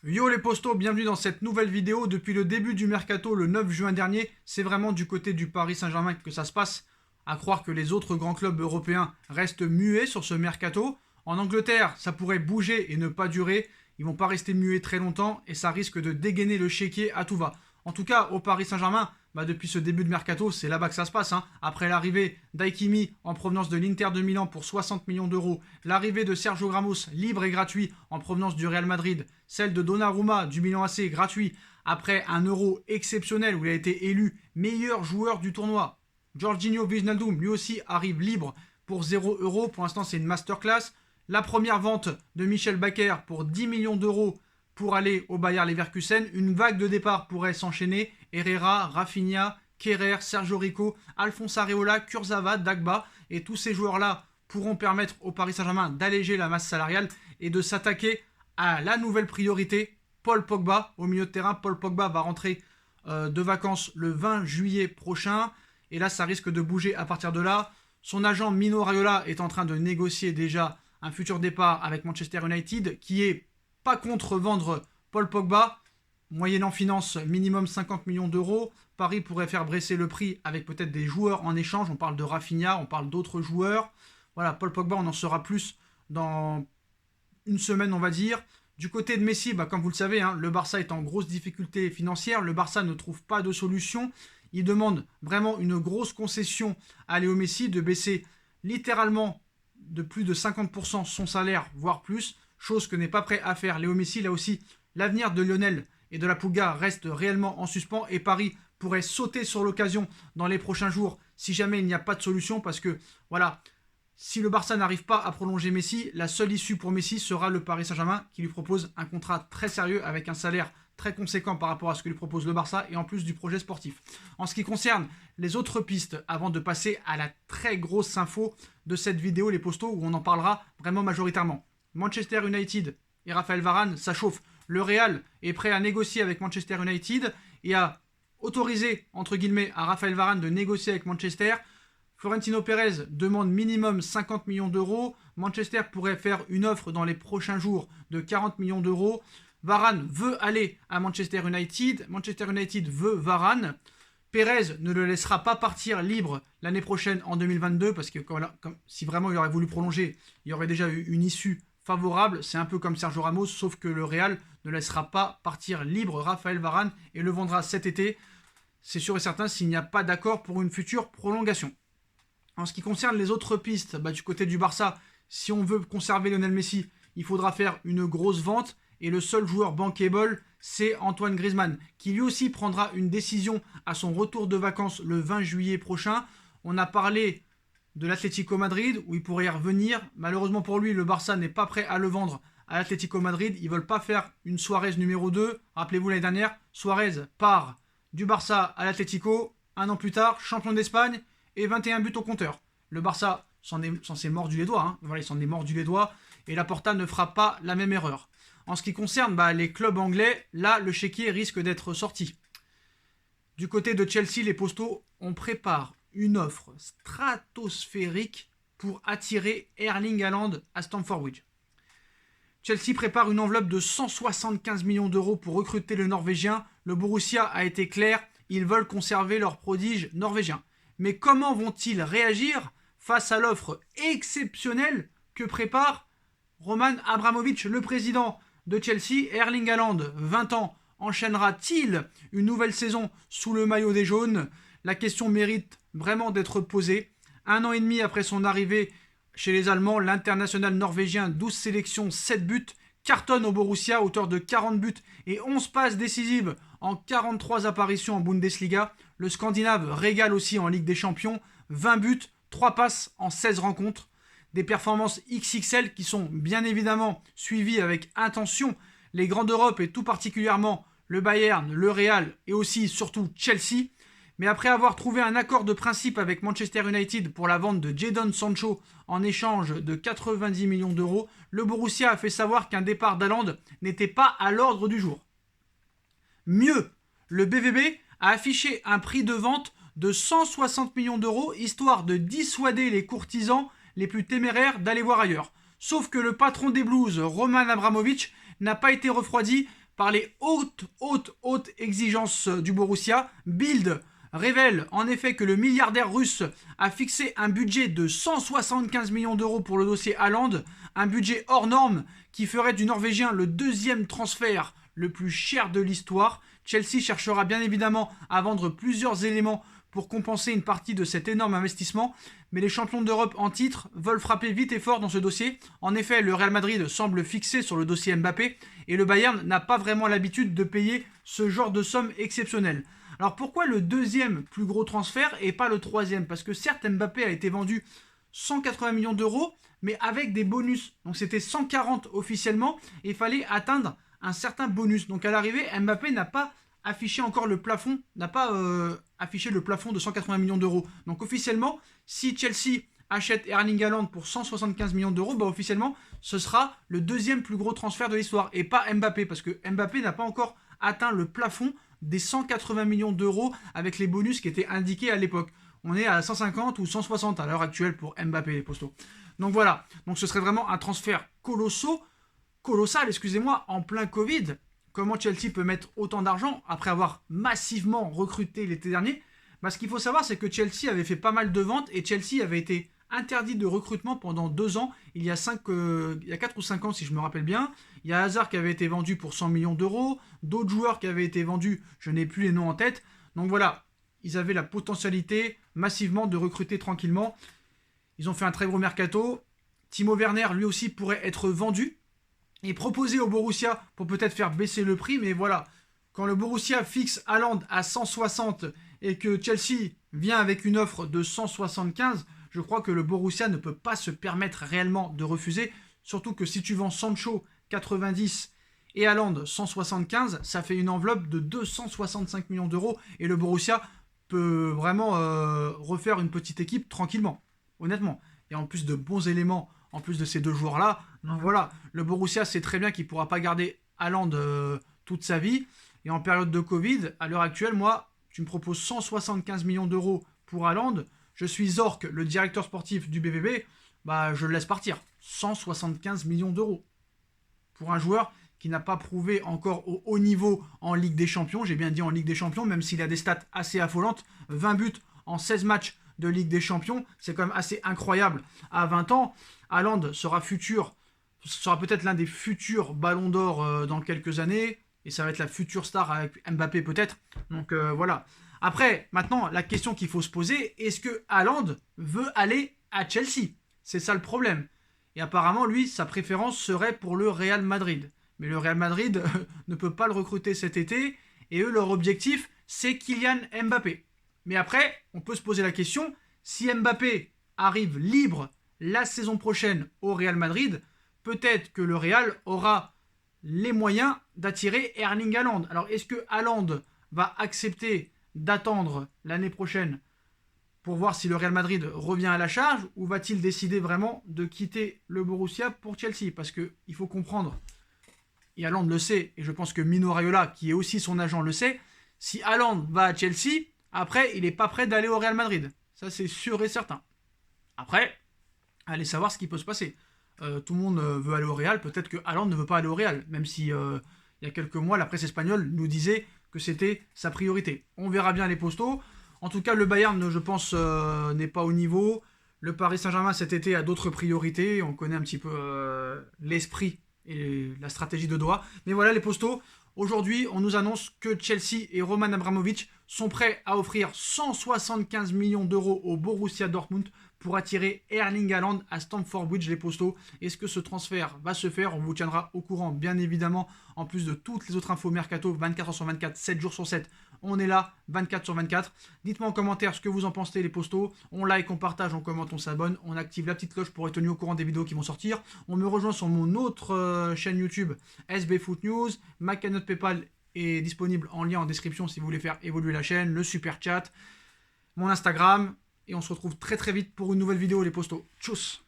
Yo les postos, bienvenue dans cette nouvelle vidéo. Depuis le début du mercato, le 9 juin dernier, c'est vraiment du côté du Paris Saint-Germain que ça se passe. À croire que les autres grands clubs européens restent muets sur ce mercato. En Angleterre, ça pourrait bouger et ne pas durer. Ils vont pas rester muets très longtemps et ça risque de dégainer le chéquier à tout va. En tout cas, au Paris Saint-Germain, depuis ce début de mercato, c'est là-bas que ça se passe. Après l'arrivée d'Haikimi en provenance de l'Inter de Milan pour 60 millions d'euros, l'arrivée de Sergio Ramos libre et gratuit en provenance du Real Madrid, celle de Donnarumma du Milan AC gratuit après un Euro exceptionnel où il a été élu meilleur joueur du tournoi. Jorginho Wijnaldum lui aussi arrive libre pour 0 euros. Pour l'instant, c'est une masterclass. La première vente de Michel Bakker pour 10 millions d'euros pour aller au Bayer Leverkusen. Une vague de départ pourrait s'enchaîner. Herrera, Rafinha, Kerrer, Sergio Rico, Alphonse Areola, Kurzawa, Dagba. Et tous ces joueurs-là pourront permettre au Paris Saint-Germain d'alléger la masse salariale et de s'attaquer à la nouvelle priorité, Paul Pogba. Au milieu de terrain, Paul Pogba va rentrer de vacances le 20 juillet prochain. Et là, ça risque de bouger à partir de là. Son agent Mino Raiola est en train de négocier déjà un futur départ avec Manchester United qui est pas contre vendre Paul Pogba. Moyennant finance minimum 50 millions d'euros. Paris pourrait faire baisser le prix avec peut-être des joueurs en échange. On parle de Rafinha, on parle d'autres joueurs. Voilà, Paul Pogba, on en saura plus dans une semaine, on va dire. Du côté de Messi, comme vous le savez, le Barça est en grosse difficulté financière. Le Barça ne trouve pas de solution. Il demande vraiment une grosse concession à Léo Messi de baisser littéralement de plus de 50% son salaire, voire plus. Chose que n'est pas prêt à faire Léo Messi. Là aussi, l'avenir de Lionel et de la Pulga reste réellement en suspens. Et Paris pourrait sauter sur l'occasion dans les prochains jours si jamais il n'y a pas de solution. Parce que, voilà, si le Barça n'arrive pas à prolonger Messi, la seule issue pour Messi sera le Paris Saint-Germain qui lui propose un contrat très sérieux avec un salaire très conséquent par rapport à ce que lui propose le Barça et en plus du projet sportif. En ce qui concerne les autres pistes, avant de passer à la très grosse info de cette vidéo, les postos, où on en parlera vraiment majoritairement. Manchester United et Raphaël Varane, ça chauffe. Le Real est prêt à négocier avec Manchester United et à autoriser, entre guillemets, à Raphaël Varane de négocier avec Manchester. Florentino Pérez demande minimum 50 millions d'euros. Manchester pourrait faire une offre dans les prochains jours de 40 millions d'euros. Varane veut aller à Manchester United. Manchester United veut Varane. Pérez ne le laissera pas partir libre l'année prochaine en 2022 parce que si vraiment il aurait voulu prolonger, il y aurait déjà eu une issue favorable. C'est un peu comme Sergio Ramos, sauf que le Real ne laissera pas partir libre Raphaël Varane et le vendra cet été. C'est sûr et certain s'il n'y a pas d'accord pour une future prolongation. En ce qui concerne les autres pistes, du côté du Barça, si on veut conserver Lionel Messi, il faudra faire une grosse vente. Et le seul joueur bankable, c'est Antoine Griezmann, qui lui aussi prendra une décision à son retour de vacances le 20 juillet prochain. On a parlé de l'Atlético Madrid, où il pourrait y revenir. Malheureusement pour lui, le Barça n'est pas prêt à le vendre à l'Atlético Madrid. Ils ne veulent pas faire une Suarez numéro 2. Rappelez-vous l'année dernière, Suarez part du Barça à l'Atlético. Un an plus tard, champion d'Espagne et 21 buts au compteur. Le Barça s'en est mordu les doigts. Voilà, il s'en est mordu les doigts. Et Laporta ne fera pas la même erreur. En ce qui concerne les clubs anglais, là, le chéquier risque d'être sorti. Du côté de Chelsea, les postos, on prépare une offre stratosphérique pour attirer Erling Haaland à Stamford Bridge. Chelsea prépare une enveloppe de 175 millions d'euros pour recruter le Norvégien. Le Borussia a été clair, ils veulent conserver leur prodige norvégien. Mais comment vont-ils réagir face à l'offre exceptionnelle que prépare Roman Abramovich, le président de Chelsea? Erling Haaland, 20 ans, enchaînera-t-il une nouvelle saison sous le maillot des jaunes? La question mérite vraiment d'être posée. 1 an et demi après son arrivée chez les Allemands, l'international norvégien, 12 sélections, 7 buts, cartonne au Borussia, auteur de 40 buts et 11 passes décisives en 43 apparitions en Bundesliga. Le Scandinave régale aussi en Ligue des Champions, 20 buts, 3 passes en 16 rencontres. Des performances XXL qui sont bien évidemment suivies avec intention les grands d'Europe et tout particulièrement le Bayern, le Real et aussi surtout Chelsea. Mais après avoir trouvé un accord de principe avec Manchester United pour la vente de Jadon Sancho en échange de 90 millions d'euros, le Borussia a fait savoir qu'un départ d'Haaland n'était pas à l'ordre du jour. Mieux, le BVB a affiché un prix de vente de 160 millions d'euros histoire de dissuader les courtisans les plus téméraires d'aller voir ailleurs. Sauf que le patron des Blues, Roman Abramovich, n'a pas été refroidi par les hautes exigences du Borussia. Bild révèle en effet que le milliardaire russe a fixé un budget de 175 millions d'euros pour le dossier Haaland, un budget hors norme qui ferait du Norvégien le deuxième transfert le plus cher de l'histoire. Chelsea cherchera bien évidemment à vendre plusieurs éléments pour compenser une partie de cet énorme investissement, mais les champions d'Europe en titre veulent frapper vite et fort dans ce dossier. En effet, le Real Madrid semble fixé sur le dossier Mbappé et le Bayern n'a pas vraiment l'habitude de payer ce genre de somme exceptionnelle. Alors pourquoi le deuxième plus gros transfert et pas le troisième? Parce que certes Mbappé a été vendu 180 millions d'euros, mais avec des bonus. Donc c'était 140 officiellement et il fallait atteindre un certain bonus. Donc à l'arrivée, Mbappé n'a pas affiché encore le plafond, n'a pas affiché le plafond de 180 millions d'euros. Donc officiellement, si Chelsea achète Erling Haaland pour 175 millions d'euros, bah officiellement, ce sera le deuxième plus gros transfert de l'histoire et pas Mbappé, parce que Mbappé n'a pas encore atteint le plafond des 180 millions d'euros avec les bonus qui étaient indiqués à l'époque. On est à 150 ou 160 à l'heure actuelle pour Mbappé, les postos. Donc voilà, donc ce serait vraiment un transfert colossal, en plein Covid. Comment Chelsea peut mettre autant d'argent après avoir massivement recruté l'été dernier? Ce qu'il faut savoir, c'est que Chelsea avait fait pas mal de ventes et Chelsea avait été interdit de recrutement pendant 2 ans. Il y a 4 ou 5 ans, si je me rappelle bien. Il y a Hazard qui avait été vendu pour 100 millions d'euros. D'autres joueurs qui avaient été vendus, je n'ai plus les noms en tête. Donc voilà, ils avaient la potentialité massivement de recruter tranquillement. Ils ont fait un très gros mercato. Timo Werner, lui aussi, pourrait être vendu et proposé au Borussia pour peut-être faire baisser le prix. Mais voilà, quand le Borussia fixe Haaland à 160 et que Chelsea vient avec une offre de 175, je crois que le Borussia ne peut pas se permettre réellement de refuser. Surtout que si tu vends Sancho 90 et Haaland 175, ça fait une enveloppe de 265 millions d'euros. Et le Borussia peut vraiment refaire une petite équipe tranquillement. Honnêtement. Et en plus de bons éléments, en plus de ces deux joueurs-là. Donc voilà, le Borussia sait très bien qu'il ne pourra pas garder Haaland toute sa vie. Et en période de Covid, à l'heure actuelle, moi, tu me proposes 175 millions d'euros pour Haaland. Je suis Zorc, le directeur sportif du BVB. Je le laisse partir. 175 millions d'euros. Pour un joueur qui n'a pas prouvé encore au haut niveau en Ligue des Champions. J'ai bien dit en Ligue des Champions, même s'il a des stats assez affolantes. 20 buts en 16 matchs de Ligue des Champions. C'est quand même assez incroyable. À 20 ans, Haaland sera peut-être l'un des futurs ballons d'or dans quelques années. Et ça va être la future star avec Mbappé peut-être. Donc voilà. Après, maintenant, la question qu'il faut se poser, est-ce que Haaland veut aller à Chelsea? C'est ça le problème. Et apparemment, lui, sa préférence serait pour le Real Madrid. Mais le Real Madrid ne peut pas le recruter cet été. Et eux, leur objectif, c'est Kylian Mbappé. Mais après, on peut se poser la question, si Mbappé arrive libre la saison prochaine au Real Madrid, peut-être que le Real aura les moyens d'attirer Erling Haaland. Alors, est-ce que Haaland va accepter d'attendre l'année prochaine pour voir si le Real Madrid revient à la charge, ou va-t-il décider vraiment de quitter le Borussia pour Chelsea? Parce qu'il faut comprendre, et Haaland le sait, et je pense que Mino Raiola, qui est aussi son agent, le sait, si Haaland va à Chelsea, après, il n'est pas prêt d'aller au Real Madrid. Ça, c'est sûr et certain. Après, allez savoir ce qui peut se passer. Tout le monde veut aller au Real, peut-être que Haaland ne veut pas aller au Real, même si il y a quelques mois, la presse espagnole nous disait que c'était sa priorité. On verra bien les postos. En tout cas, le Bayern, je pense, n'est pas au niveau. Le Paris Saint-Germain, cet été, a d'autres priorités. On connaît un petit peu l'esprit et la stratégie de Doha. Mais voilà les postos. Aujourd'hui, on nous annonce que Chelsea et Roman Abramovich sont prêts à offrir 175 millions d'euros au Borussia Dortmund pour attirer Erling Haaland à Stamford Bridge, les postos. Est-ce que ce transfert va se faire? On vous tiendra au courant, bien évidemment, en plus de toutes les autres infos mercato, 24 h sur 24, 7 jours sur 7. On est là, 24 sur 24. Dites-moi en commentaire ce que vous en pensez, les postos. On like, on partage, on commente, on s'abonne. On active la petite cloche pour être tenu au courant des vidéos qui vont sortir. On me rejoint sur mon autre chaîne YouTube, SB Foot News. Ma cagnotte PayPal est disponible en lien en description si vous voulez faire évoluer la chaîne, le super chat, mon Instagram. Et on se retrouve très très vite pour une nouvelle vidéo, les postos. Tchuss!